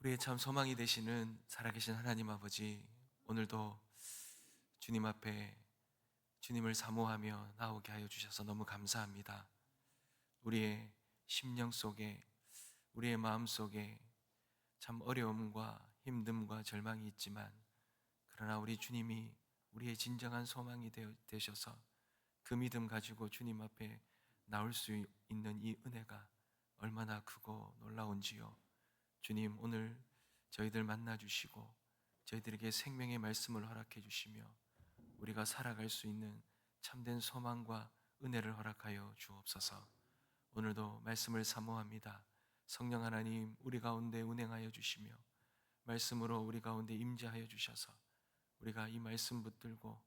우리의 참 소망이 되시는 살아계신 하나님 아버지, 오늘도 주님 앞에 주님을 사모하며 나오게 하여 주셔서 너무 감사합니다. 우리의 심령 속에, 우리의 마음 속에 참 어려움과 힘듦과 절망이 있지만, 그러나 우리 주님이 우리의 진정한 소망이 되셔서 그 믿음 가지고 주님 앞에 나올 수 있는 이 은혜가 얼마나 크고 놀라운지요. 주님, 오늘 저희들 만나 주시고 저희들에게 생명의 말씀을 허락해 주시며 우리가 살아갈 수 있는 참된 소망과 은혜를 허락하여 주옵소서. 오늘도 말씀을 사모합니다. 성령 하나님, 우리 가운데 운행하여 주시며 말씀으로 우리 가운데 임재하여 주셔서 우리가 이 말씀 붙들고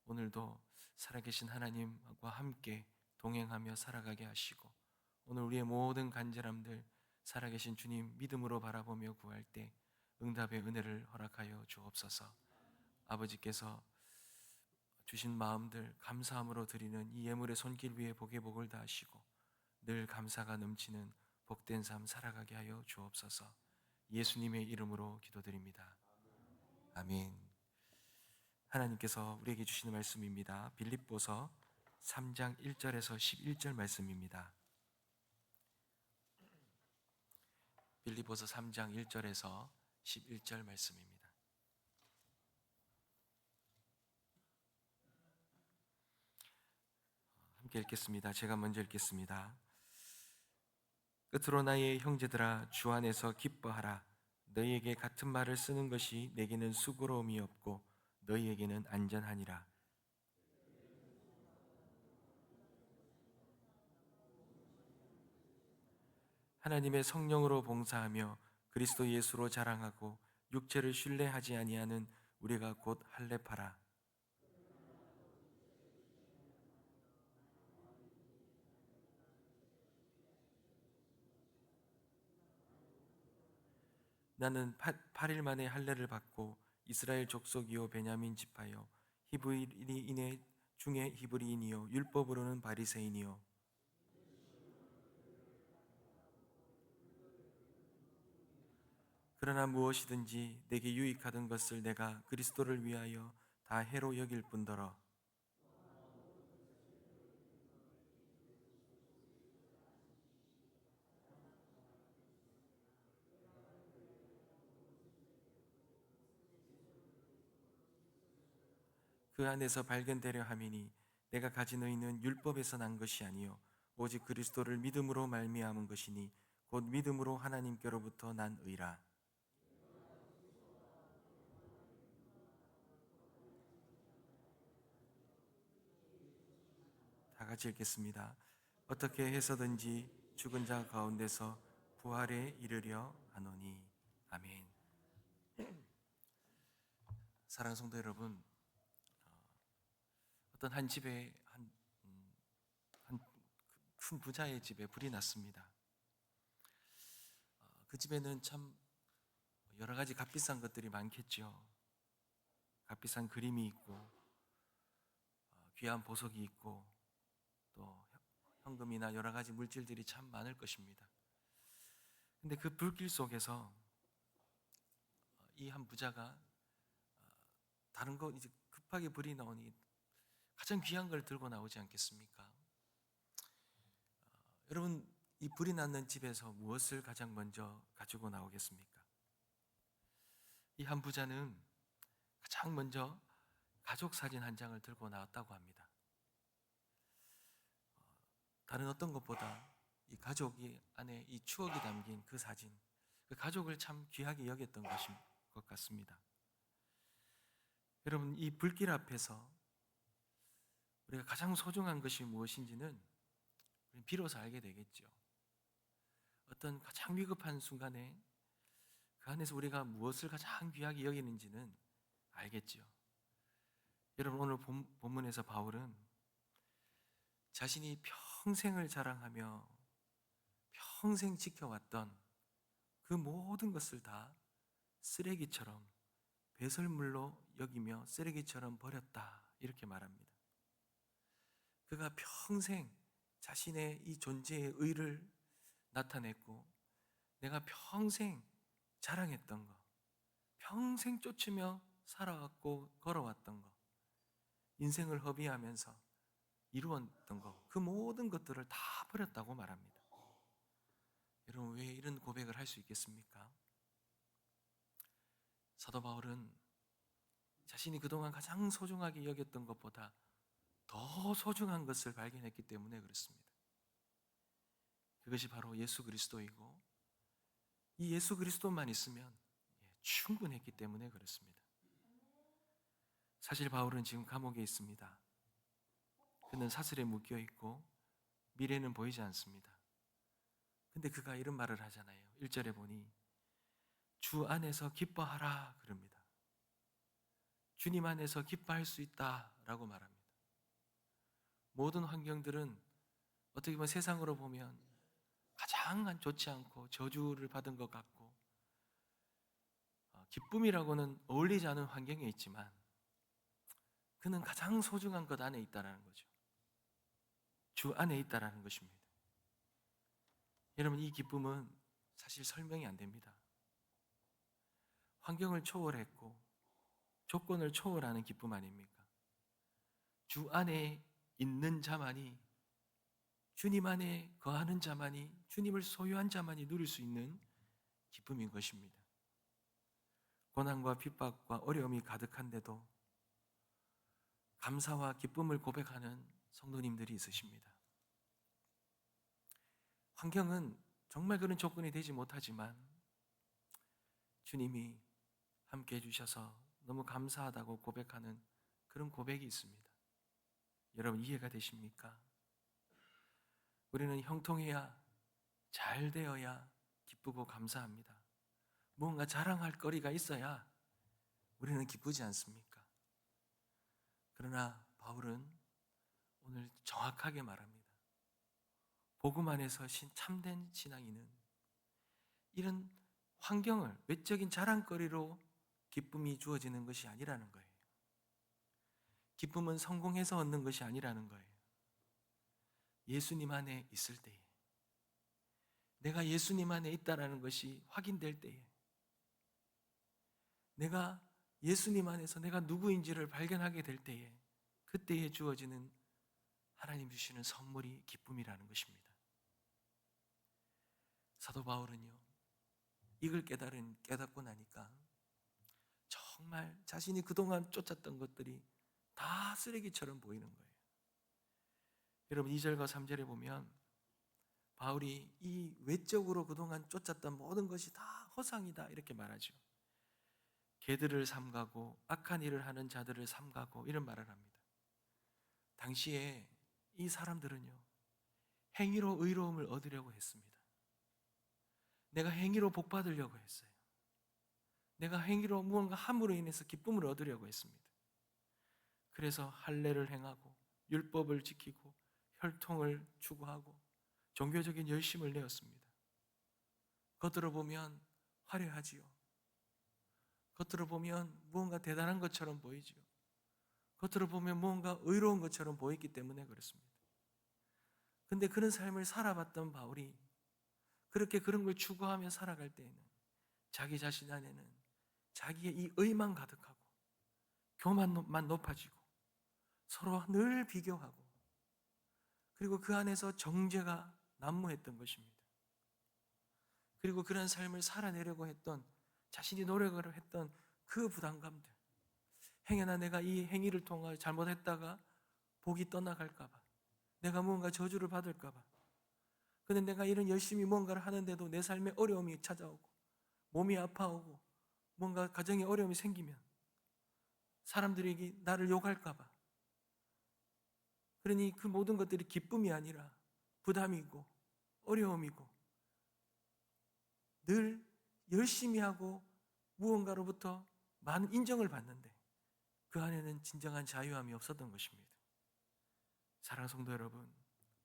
오늘도 살아계신 하나님과 함께 동행하며 살아가게 하시고, 오늘 우리의 모든 간절함들 살아계신 주님 믿음으로 바라보며 구할 때 응답의 은혜를 허락하여 주옵소서. 아버지께서 주신 마음들 감사함으로 드리는 이 예물의 손길 위에 복의 복을 다하시고 늘 감사가 넘치는 복된 삶 살아가게 하여 주옵소서. 예수님의 이름으로 기도드립니다. 아멘. 하나님께서 우리에게 주시는 말씀입니다. 빌립보서 3장 1절에서 11절 말씀입니다. 빌립보서 3장 1절에서 11절 말씀입니다. 함께 읽겠습니다. 제가 먼저 읽겠습니다. 끝으로 나의 형제들아, 주 안에서 기뻐하라. 너희에게 같은 말을 쓰는 것이 내게는 수고로움이 없고 너희에게는 안전하니라. 하나님의 성령으로 봉사하며 그리스도 예수로 자랑하고 육체를 신뢰하지 아니하는 우리가 곧 할례파라. 나는 8일 만에 할례를 받고 이스라엘 족속이요 베냐민 지파요 히브리인의 중에 히브리인이요 율법으로는 바리새인이요. 그러나 무엇이든지 내게 유익하던 것을 내가 그리스도를 위하여 다 해로 여길 뿐더러 그 안에서 발견되려 함이니 내가 가진 의는 율법에서 난 것이 아니요 오직 그리스도를 믿음으로 말미암은 것이니 곧 믿음으로 하나님께로부터 난 의라. 다 같이 읽겠습니다. 어떻게 해서든지 죽은 자 가운데서 부활에 이르려 하노니. 아멘. 사랑하는 성도 여러분, 어떤 한 집에 한 큰 부자의 집에 불이 났습니다. 그 집에는 참 여러 가지 값비싼 것들이 많겠죠. 값비싼 그림이 있고 귀한 보석이 있고 또 현금이나 여러 가지 물질들이 참 많을 것입니다. 근데 그 불길 속에서 이 한 부자가 다른 거 이제 급하게 불이 나오니 가장 귀한 걸 들고 나오지 않겠습니까? 여러분, 이 불이 났는 집에서 무엇을 가장 먼저 가지고 나오겠습니까? 이 한 부자는 가장 먼저 가족 사진 한 장을 들고 나왔다고 합니다. 다른 어떤 것보다 이 가족이 안에 이 추억이 담긴 그 사진, 그 가족을 참 귀하게 여겼던 것 같습니다. 여러분, 이 불길 앞에서 우리가 가장 소중한 것이 무엇인지는 비로소 알게 되겠죠. 어떤 가장 위급한 순간에 그 안에서 우리가 무엇을 가장 귀하게 여기는지는 알겠죠. 여러분, 오늘 본문에서 바울은 자신이 평생을 자랑하며 평생 지켜왔던 그 모든 것을 다 쓰레기처럼 배설물로 여기며 쓰레기처럼 버렸다, 이렇게 말합니다. 그가 평생 자신의 이 존재의 의를 나타냈고 내가 평생 자랑했던 거, 평생 쫓으며 살아왔고 걸어왔던 거, 인생을 허비하면서 이루었던 거, 그 모든 것들을 다 버렸다고 말합니다. 여러분, 왜 이런 고백을 할 수 있겠습니까? 사도 바울은 자신이 그동안 가장 소중하게 여겼던 것보다 더 소중한 것을 발견했기 때문에 그렇습니다. 그것이 바로 예수 그리스도이고, 이 예수 그리스도만 있으면 충분했기 때문에 그렇습니다. 사실 바울은 지금 감옥에 있습니다. 그는 사슬에 묶여 있고 미래는 보이지 않습니다. 근데 그가 이런 말을 하잖아요. 1절에 보니 주 안에서 기뻐하라 그럽니다. 주님 안에서 기뻐할 수 있다라고 말합니다. 모든 환경들은 어떻게 보면 세상으로 보면 가장 좋지 않고 저주를 받은 것 같고 기쁨이라고는 어울리지 않은 환경에 있지만 그는 가장 소중한 것 안에 있다라는 거죠. 주 안에 있다라는 것입니다. 여러분, 이 기쁨은 사실 설명이 안 됩니다. 환경을 초월했고 조건을 초월하는 기쁨 아닙니까? 주 안에 있는 자만이, 주님 안에 거하는 자만이, 주님을 소유한 자만이 누릴 수 있는 기쁨인 것입니다. 고난과 핍박과 어려움이 가득한데도 감사와 기쁨을 고백하는 성도님들이 있으십니다. 환경은 정말 그런 조건이 되지 못하지만 주님이 함께 해주셔서 너무 감사하다고 고백하는 그런 고백이 있습니다. 여러분, 이해가 되십니까? 우리는 형통해야, 잘 되어야 기쁘고 감사합니다. 뭔가 자랑할 거리가 있어야 우리는 기쁘지 않습니까? 그러나 바울은 오늘 정확하게 말합니다. 복음 안에서 참된 신앙인은 이런 환경을 외적인 자랑거리로 기쁨이 주어지는 것이 아니라는 거예요. 기쁨은 성공해서 얻는 것이 아니라는 거예요. 예수님 안에 있을 때에, 내가 예수님 안에 있다라는 것이 확인될 때에, 내가 예수님 안에서 내가 누구인지를 발견하게 될 때에, 그때에 주어지는 하나님 주시는 선물이 기쁨이라는 것입니다. 사도 바울은요, 이걸 깨닫고 나니까 정말 자신이 그동안 쫓았던 것들이 다 쓰레기처럼 보이는 거예요. 여러분, 2절과 3절에 보면 바울이 이 외적으로 그동안 쫓았던 모든 것이 다 허상이다 이렇게 말하죠. 개들을 삼가고 악한 일을 하는 자들을 삼가고 이런 말을 합니다. 당시에 이 사람들은요, 행위로 의로움을 얻으려고 했습니다. 내가 행위로 복 받으려고 했어요. 내가 행위로 무언가 함으로 인해서 기쁨을 얻으려고 했습니다. 그래서 할례를 행하고 율법을 지키고 혈통을 추구하고 종교적인 열심을 내었습니다. 겉으로 보면 화려하지요. 겉으로 보면 무언가 대단한 것처럼 보이지요. 겉으로 보면 무언가 의로운 것처럼 보이기 때문에 그렇습니다. 근데 그런 삶을 살아봤던 바울이 그렇게 그런 걸 추구하며 살아갈 때에는 자기 자신 안에는 자기의 이 의만 가득하고 교만만 높아지고 서로 늘 비교하고 그리고 그 안에서 정죄가 난무했던 것입니다. 그리고 그런 삶을 살아내려고 했던, 자신이 노력을 했던 그 부담감들, 행여나 내가 이 행위를 통하여 잘못했다가 복이 떠나갈까 봐, 내가 무언가 저주를 받을까 봐, 근데 내가 이런 열심히 뭔가를 하는데도 내 삶에 어려움이 찾아오고 몸이 아파오고 뭔가 가정에 어려움이 생기면 사람들이 나를 욕할까 봐, 그러니 그 모든 것들이 기쁨이 아니라 부담이고 어려움이고 늘 열심히 하고 무언가로부터 많은 인정을 받는데 그 안에는 진정한 자유함이 없었던 것입니다. 사랑하는 성도 여러분,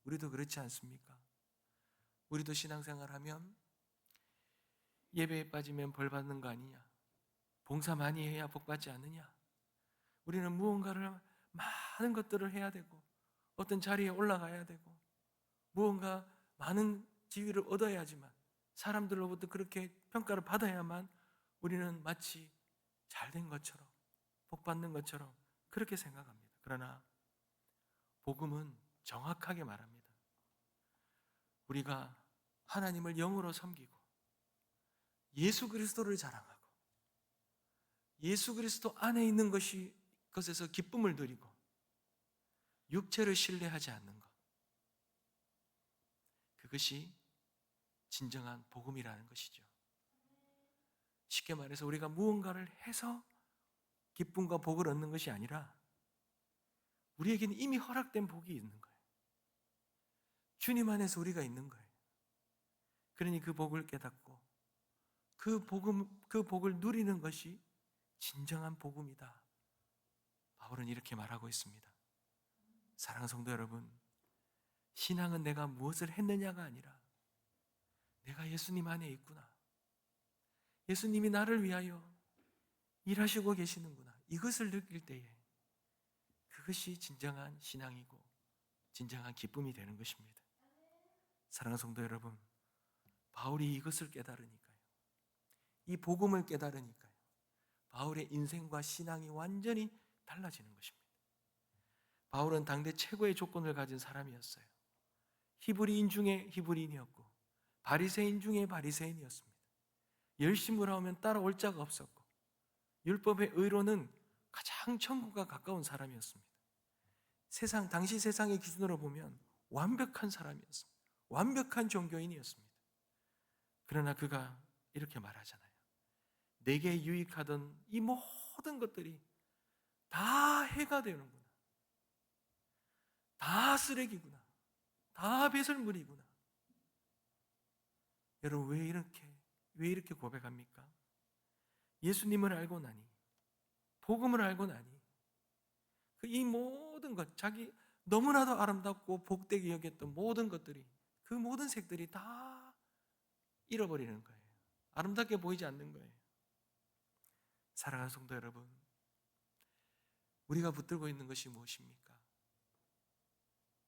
우리도 그렇지 않습니까? 우리도 신앙생활하면 예배에 빠지면 벌 받는 거 아니냐, 봉사 많이 해야 복 받지 않느냐, 우리는 무언가를 많은 것들을 해야 되고 어떤 자리에 올라가야 되고 무언가 많은 지위를 얻어야지만 사람들로부터 그렇게 평가를 받아야만 우리는 마치 잘된 것처럼, 복 받는 것처럼 그렇게 생각합니다. 그러나 복음은 정확하게 말합니다. 우리가 하나님을 영으로 섬기고 예수 그리스도를 자랑하고 예수 그리스도 안에 있는 것에서 기쁨을 누리고 육체를 신뢰하지 않는 것, 그것이 진정한 복음이라는 것이죠. 쉽게 말해서 우리가 무언가를 해서 기쁨과 복을 얻는 것이 아니라 우리에게는 이미 허락된 복이 있는 거예요. 주님 안에서 우리가 있는 거예요. 그러니 그 복을 깨닫고 그 복을 누리는 것이 진정한 복음이다. 바울은 이렇게 말하고 있습니다. 사랑하는 성도 여러분, 신앙은 내가 무엇을 했느냐가 아니라 내가 예수님 안에 있구나, 예수님이 나를 위하여 일하시고 계시는구나, 이것을 느낄 때에 그것이 진정한 신앙이고 진정한 기쁨이 되는 것입니다. 사랑하는 성도 여러분, 바울이 이것을 깨달으니까요, 이 복음을 깨달으니까요, 바울의 인생과 신앙이 완전히 달라지는 것입니다. 바울은 당대 최고의 조건을 가진 사람이었어요. 히브리인 중에 히브리인이었고 바리새인 중에 바리새인이었습니다. 열심을 하면 따라올 자가 없었고 율법의 의로는 가장 천국과 가까운 사람이었습니다. 당시 세상의 기준으로 보면 완벽한 사람이었습니다. 완벽한 종교인이었습니다. 그러나 그가 이렇게 말하잖아요. 내게 유익하던 이 모든 것들이 다 해가 되는구나, 다 쓰레기구나, 다 배설물이구나. 여러분, 왜 이렇게 고백합니까? 예수님을 알고 나니, 복음을 알고 나니 이 모든 것, 자기 너무나도 아름답고 복되게 여겼던 모든 것들이, 그 모든 색들이 다 잃어버리는 거예요. 아름답게 보이지 않는 거예요. 사랑하는 성도 여러분, 우리가 붙들고 있는 것이 무엇입니까?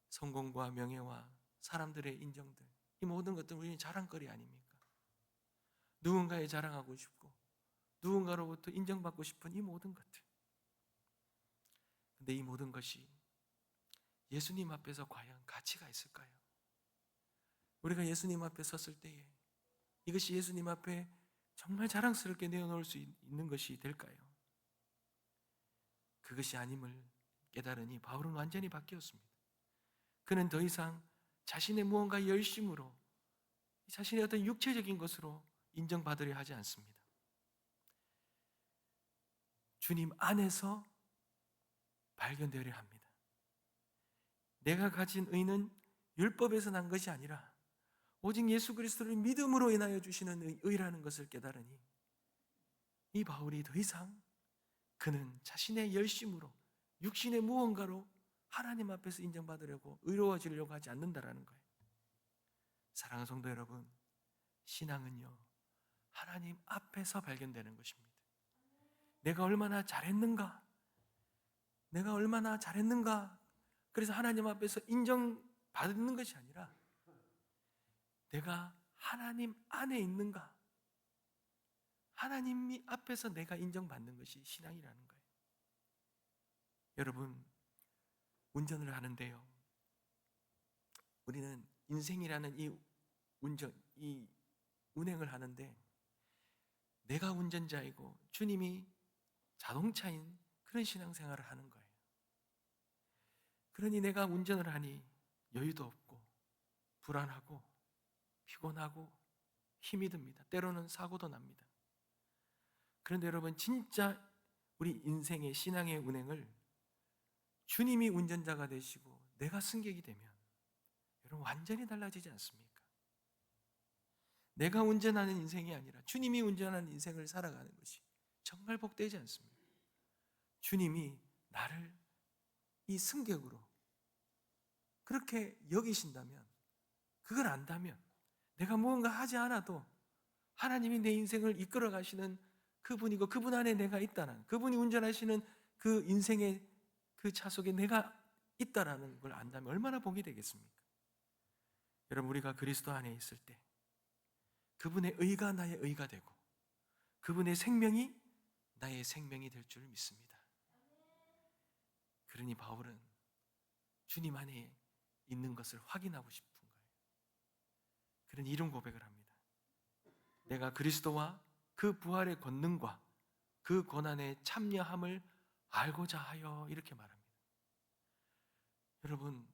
성공과 명예와 사람들의 인정들, 이 모든 것들은 우리는 자랑거리 아닙니까? 누군가에 자랑하고 싶고 누군가로부터 인정받고 싶은 이 모든 것들. 근데 이 모든 것이 예수님 앞에서 과연 가치가 있을까요? 우리가 예수님 앞에 섰을 때에 이것이 예수님 앞에 정말 자랑스럽게 내어놓을 수 있는 것이 될까요? 그것이 아님을 깨달으니 바울은 완전히 바뀌었습니다. 그는 더 이상 자신의 무언가 열심으로, 자신의 어떤 육체적인 것으로 인정받으려 하지 않습니다. 주님 안에서 발견되려 합니다. 내가 가진 의는 율법에서 난 것이 아니라 오직 예수 그리스도를 믿음으로 인하여 주시는 의라는 것을 깨달으니 이 바울이 더 이상 그는 자신의 열심으로 육신의 무언가로 하나님 앞에서 인정받으려고 의로워지려고 하지 않는다라는 거예요. 사랑하는 성도 여러분, 신앙은요, 하나님 앞에서 발견되는 것입니다. 내가 얼마나 잘했는가, 그래서 하나님 앞에서 인정받는 것이 아니라 내가 하나님 안에 있는가, 하나님이 앞에서 내가 인정받는 것이 신앙이라는 거예요. 여러분, 운전을 하는데요, 우리는 인생이라는 이 운행을 하는데 내가 운전자이고 주님이 자동차인 그런 신앙생활을 하는 거예요. 그러니 내가 운전을 하니 여유도 없고 불안하고 피곤하고 힘이 듭니다. 때로는 사고도 납니다. 그런데 여러분, 진짜 우리 인생의 신앙의 운행을 주님이 운전자가 되시고 내가 승객이 되면 여러분, 완전히 달라지지 않습니까? 내가 운전하는 인생이 아니라 주님이 운전하는 인생을 살아가는 것이 정말 복되지 않습니까? 주님이 나를 이 승객으로 그렇게 여기신다면, 그걸 안다면 내가 무언가 하지 않아도 하나님이 내 인생을 이끌어 가시는 그분이고 그분 안에 내가 있다는, 그분이 운전하시는 그 인생의 그 차 속에 내가 있다라는 걸 안다면 얼마나 복이 되겠습니까? 여러분, 우리가 그리스도 안에 있을 때 그분의 의가 나의 의가 되고 그분의 생명이 나의 생명이 될 줄 믿습니다. 그러니 바울은 주님 안에 있는 것을 확인하고 싶은 거예요. 그러니 이런 고백을 합니다. 내가 그리스도와 그 부활의 권능과 그 고난에 참여함을 알고자 하여, 이렇게 말합니다. 여러분,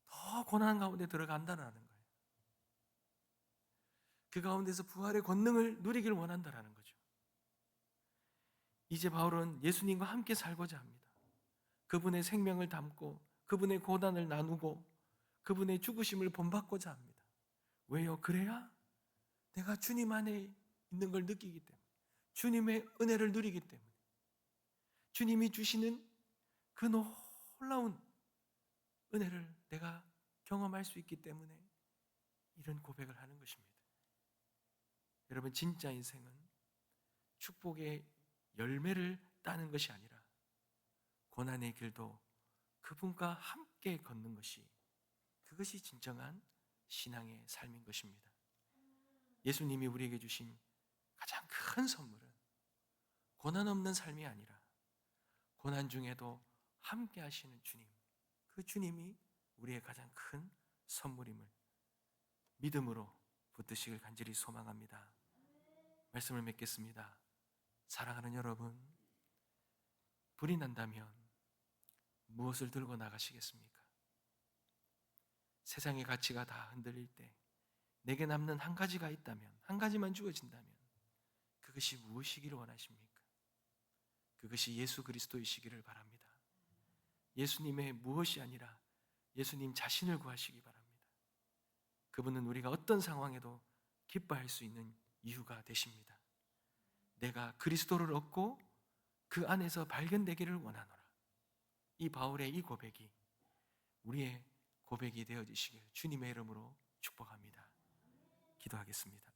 더 고난 가운데 들어간다는 거예요. 그 가운데서 부활의 권능을 누리길 원한다는 거죠. 이제 바울은 예수님과 함께 살고자 합니다. 그분의 생명을 담고 그분의 고난을 나누고 그분의 죽으심을 본받고자 합니다. 왜요? 그래야 내가 주님 안에 있는 걸 느끼기 때문에, 주님의 은혜를 누리기 때문에, 주님이 주시는 그 놀라운 은혜를 내가 경험할 수 있기 때문에 이런 고백을 하는 것입니다. 여러분, 진짜 인생은 축복의 열매를 따는 것이 아니라 고난의 길도 그분과 함께 걷는 것이, 그것이 진정한 신앙의 삶인 것입니다. 예수님이 우리에게 주신 가장 큰 선물은 고난 없는 삶이 아니라 고난 중에도 함께 하시는 주님, 그 주님이 우리의 가장 큰 선물임을 믿음으로 붙드시길 간절히 소망합니다. 말씀을 맺겠습니다. 사랑하는 여러분, 불이 난다면 무엇을 들고 나가시겠습니까? 세상의 가치가 다 흔들릴 때 내게 남는 한 가지가 있다면, 한 가지만 주어진다면 그것이 무엇이기를 원하십니까? 그것이 예수 그리스도이시기를 바랍니다. 예수님의 무엇이 아니라 예수님 자신을 구하시기 바랍니다. 그분은 우리가 어떤 상황에도 기뻐할 수 있는 이유가 되십니다. 내가 그리스도를 얻고 그 안에서 발견되기를 원하노라. 이 바울의 이 고백이 우리의 고백이 되어지시길 주님의 이름으로 축복합니다. 기도하겠습니다.